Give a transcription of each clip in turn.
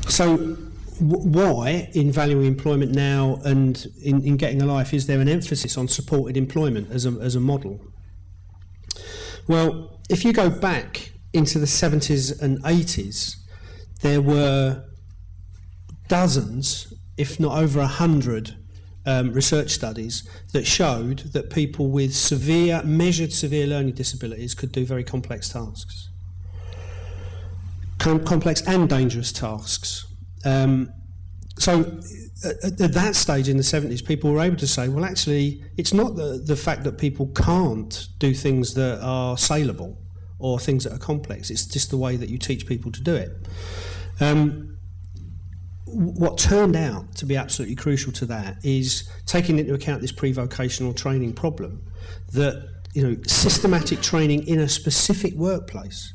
So why, in valuing employment now and in getting a life, is there an emphasis on supported employment as a model? Well, if you go back into the 70s and 80s, there were dozens, if not over 100, research studies that showed that people with measured severe learning disabilities could do very complex tasks. Complex and dangerous tasks. So at that stage in the 70s, people were able to say, well, actually, it's not the fact that people can't do things that are saleable or things that are complex. It's just the way that you teach people to do it. What turned out to be absolutely crucial to that is taking into account this pre-vocational training problem, that systematic training in a specific workplace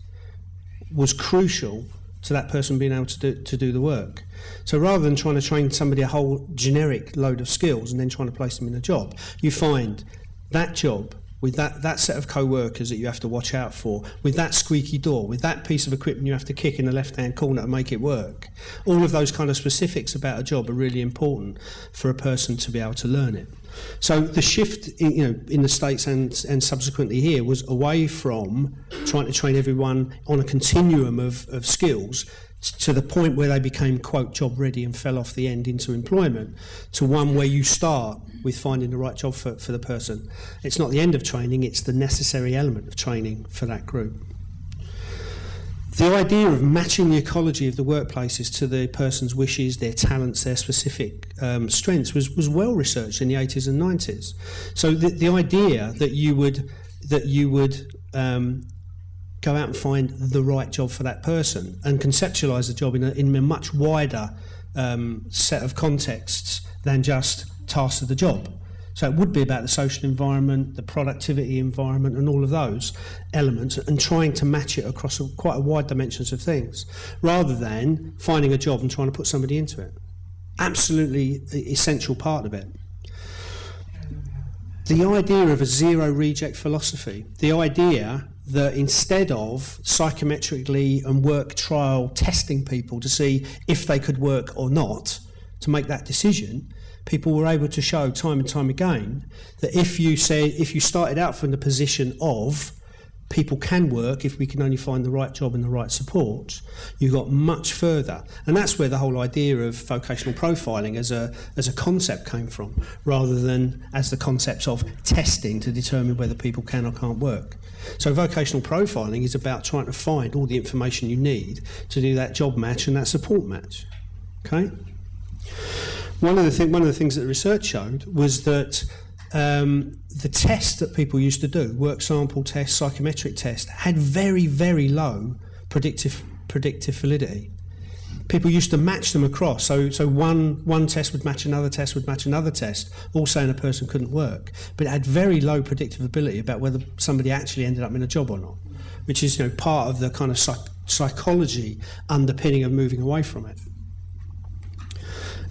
was crucial to that person being able to do the work. So rather than trying to train somebody a whole generic load of skills and then trying to place them in a job, you find that job with that set of co-workers that you have to watch out for, with that squeaky door, with that piece of equipment you have to kick in the left-hand corner to make it work. All of those kind of specifics about a job are really important for a person to be able to learn it. So the shift in the States and subsequently here was away from trying to train everyone on a continuum of skills to the point where they became, quote, job ready and fell off the end into employment, to one where you start with finding the right job for the person. It's not the end of training, it's the necessary element of training for that group. The idea of matching the ecology of the workplaces to the person's wishes, their talents, their specific strengths was well researched in the 80s and 90s. So the idea that you would go out and find the right job for that person and conceptualise the job in a much wider set of contexts than just tasks of the job. So it would be about the social environment, the productivity environment and all of those elements, and trying to match it across quite a wide dimensions of things, rather than finding a job and trying to put somebody into it. Absolutely essential part of it. The idea of a zero reject philosophy, the idea that instead of psychometrically and work trial testing people to see if they could work or not, to make that decision, people were able to show time and time again that if you started out from the position of people can work if we can only find the right job and the right support, you got much further. And that's where the whole idea of vocational profiling as a concept came from, rather than as the concepts of testing to determine whether people can or can't work. So vocational profiling is about trying to find all the information you need to do that job match and that support match. Okay? One of the things that the research showed was that the tests that people used to do, work sample tests, psychometric tests, had very, very low predictive validity. People used to match them across, so one test would match another test, all saying a person couldn't work, but it had very low predictive ability about whether somebody actually ended up in a job or not, which is part of the kind of psychology underpinning of moving away from it.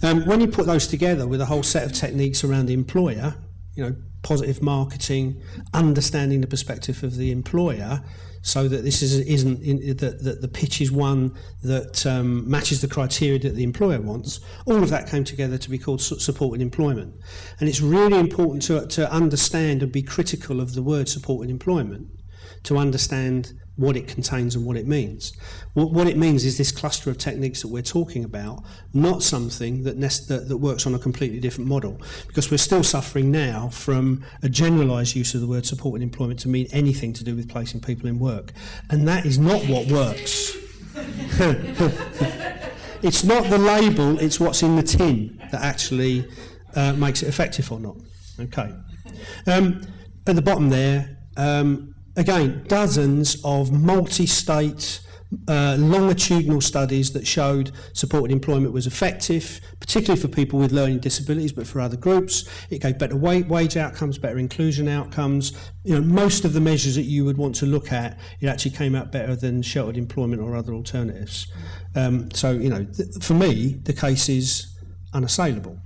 When you put those together with a whole set of techniques around the employer, positive marketing, understanding the perspective of the employer, so that this that the pitch is one that matches the criteria that the employer wants. All of that came together to be called supported employment, and it's really important to understand and be critical of the word supported employment to understand what it contains and what it means. What it means is this cluster of techniques that we're talking about, not something that works on a completely different model, because we're still suffering now from a generalised use of the word supported employment to mean anything to do with placing people in work, and that is not what works. It's not the label, it's what's in the tin that actually makes it effective or not. Okay. At the bottom there, again, dozens of multi-state, longitudinal studies that showed supported employment was effective, particularly for people with learning disabilities, but for other groups. It gave better wage outcomes, better inclusion outcomes. Most of the measures that you would want to look at, it actually came out better than sheltered employment or other alternatives. For me, the case is unassailable.